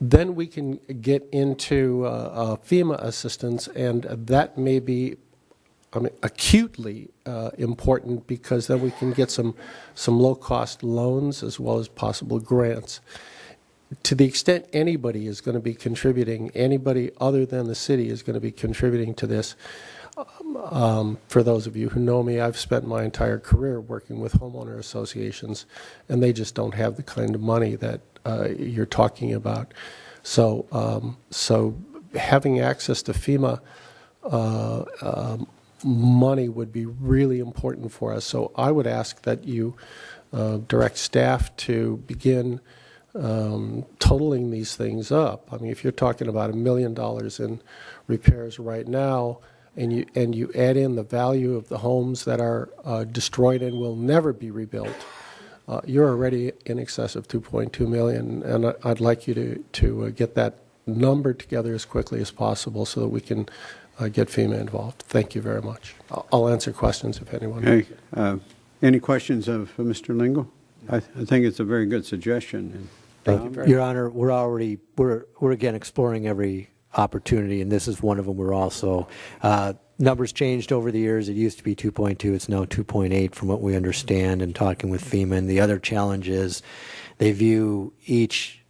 then we can get into FEMA assistance, and that may be acutely important, because then we can get some low-cost loans as well as possible grants. To the extent anybody is going to be contributing, anybody other than the city is going to be contributing to this. For those of you who know me, I've spent my entire career working with homeowner associations, and they just don't have the kind of money that you're talking about. So, having access to FEMA money would be really important for us. So I would ask that you direct staff to begin totaling these things up. I mean, if you're talking about $1 million in repairs right now, and you add in the value of the homes that are destroyed and will never be rebuilt, you're already in excess of $2.2 million. And I'd like you to get that number together as quickly as possible so that we can get FEMA involved. Thank you very much. I'll answer questions if anyone. Okay. Any questions of Mr. Lingle? I think it's a very good suggestion. Thank you very much. Your Honor, we're again exploring every opportunity, and this is one of them. We're also numbers changed over the years. It used to be 2.2. It's now 2.8 from what we understand, and talking with FEMA. And the other challenge is they view each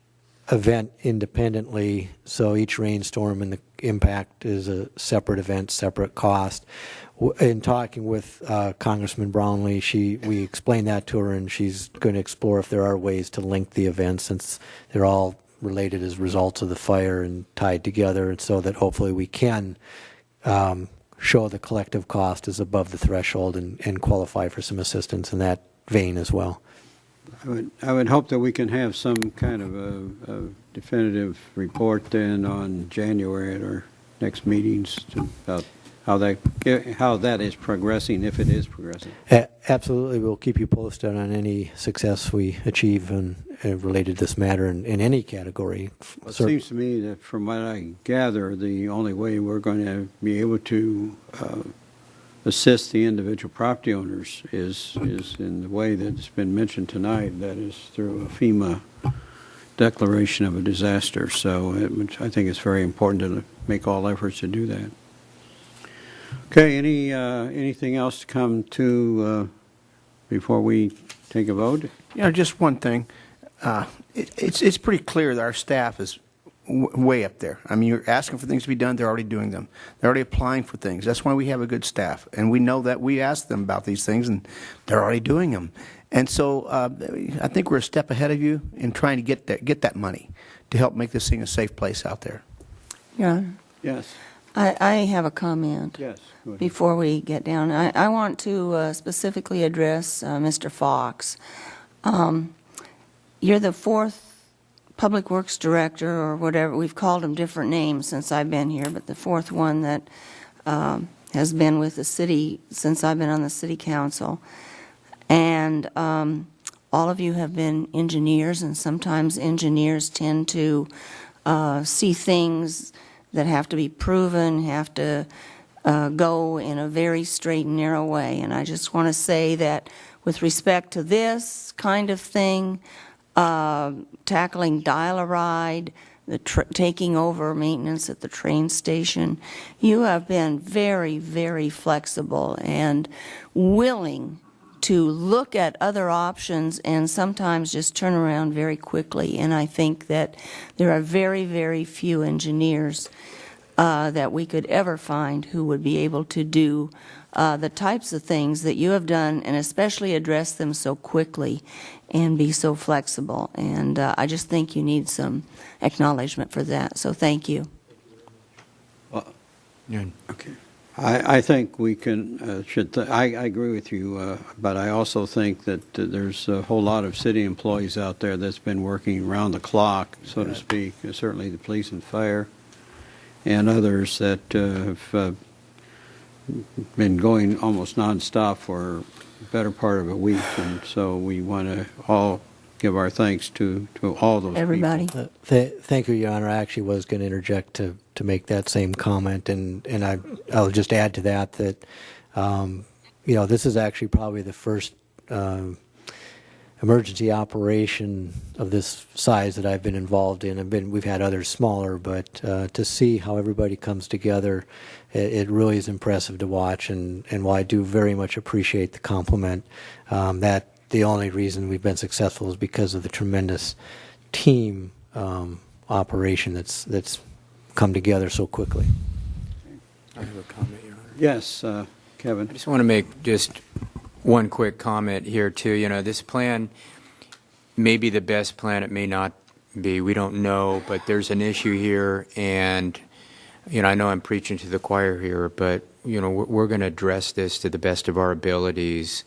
event independently, so each rainstorm and the impact is a separate event, separate cost. In talking with Congressman Brownlee, we explained that to her, and she's going to explore if there are ways to link the events, since they're all related as results of the fire and tied together, and so that hopefully we can show the collective cost is above the threshold and qualify for some assistance in that vein as well. I would hope that we can have some kind of a definitive report then on January at our next meetings about how that is progressing, if it is progressing. Absolutely. We'll keep you posted on any success we achieve related to this matter in any category. Well, it seems to me that from what I gather, the only way we're going to be able to assist the individual property owners is in the way that's been mentioned tonight, that is through a FEMA declaration of a disaster. So I think it's very important to make all efforts to do that. Okay, anything else to come to before we take a vote? Just one thing. It's pretty clear that our staff is way up there. I mean, you're asking for things to be done, they're already doing them. They're already applying for things. That's why we have a good staff. And we know that we ask them about these things, and they're already doing them. And so I think we're a step ahead of you in trying to get that money to help make this thing a safe place out there. Your Honor, Yes. I have a comment. Yes. Go ahead. Before we get down. I want to specifically address Mr. Fox. You're the fourth Public Works Director, or whatever. We've called him different names since I've been here, but the fourth one that has been with the city since I've been on the City Council. And all of you have been engineers, and sometimes engineers tend to see things that have to be proven, have to go in a very straight and narrow way. And I just want to say that with respect to this kind of thing, tackling dial-a-ride, taking over maintenance at the train station, you have been very, very flexible and willing to look at other options and sometimes just turn around very quickly. And I think that there are very, very few engineers that we could ever find who would be able to do the types of things that you have done, and especially address them so quickly and be so flexible. And I just think you need some acknowledgement for that. So thank you. Okay. I think we can, I agree with you, but I also think that there's a whole lot of city employees out there that's been working around the clock, so to speak, certainly the police and fire, and others that have been going almost nonstop for the better part of a week. And so we want to all give our thanks to all those Everybody. people. Thank you, Your Honor. I actually was going to interject to make that same comment, and I'll just add to that this is actually probably the first emergency operation of this size that I've been involved in. We've had others smaller, but to see how everybody comes together, it really is impressive to watch. And while I do very much appreciate the compliment, that the only reason we've been successful is because of the tremendous team operation that's come together so quickly. I have a comment, Your Honor. Yes, Kevin. I just want to make just one quick comment here, too. This plan may be the best plan. It may not be. We don't know. But there's an issue here. And, I know I'm preaching to the choir here, but, we're going to address this to the best of our abilities.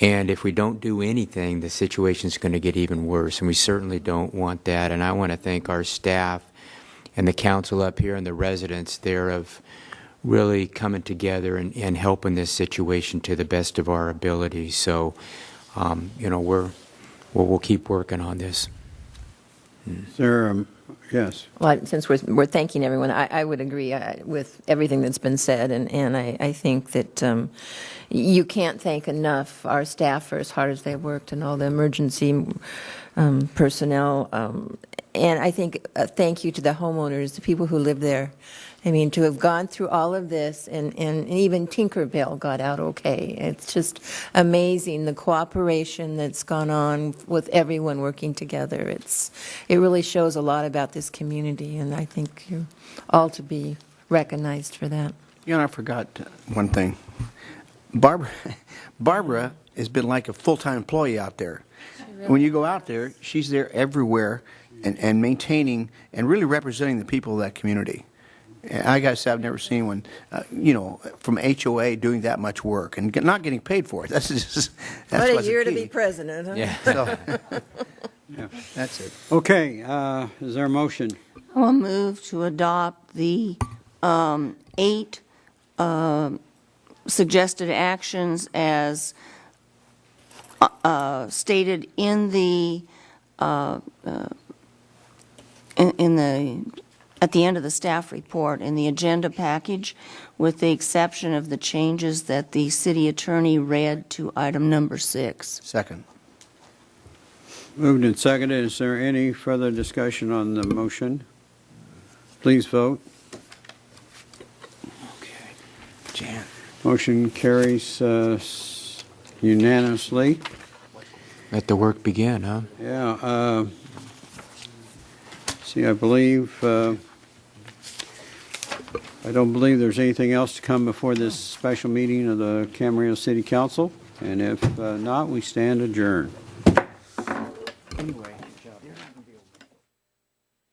And if we don't do anything, the situation's going to get even worse. And we certainly don't want that. And I want to thank our staff and the council up here and the residents there of really coming together and helping this situation to the best of our ability. So, we'll keep working on this. Sir, yes. Well, since we're thanking everyone, I would agree with everything that's been said, and I think that you can't thank enough our staff for as hard as they worked and all the emergency personnel. And I think a thank you to the homeowners, the people who live there. I mean, to have gone through all of this, and even Tinkerbell got out okay. It's just amazing, the cooperation that's gone on with everyone working together. It really shows a lot about this community, and I think you're all to be recognized for that. I forgot one thing. Barbara has been like a full-time employee out there. When you go out there, she's there everywhere and maintaining and really representing the people of that community. And I got to say, I've never seen one, from HOA doing that much work and not getting paid for it. That's What what's a year key. to be president, huh? Yeah. So, Yeah. that's it. Okay, is there a motion? I will move to adopt the 8 suggested actions as stated in the at the end of the staff report in the agenda package, with the exception of the changes that the city attorney read to item number 6. Second. Moved and seconded. Is there any further discussion on the motion? Please vote. Okay. Jan. Motion carries unanimously. Let the work begin, huh? Yeah. See, I don't believe there's anything else to come before this special meeting of the Camarillo City Council. And if not, we stand adjourned. Anyway.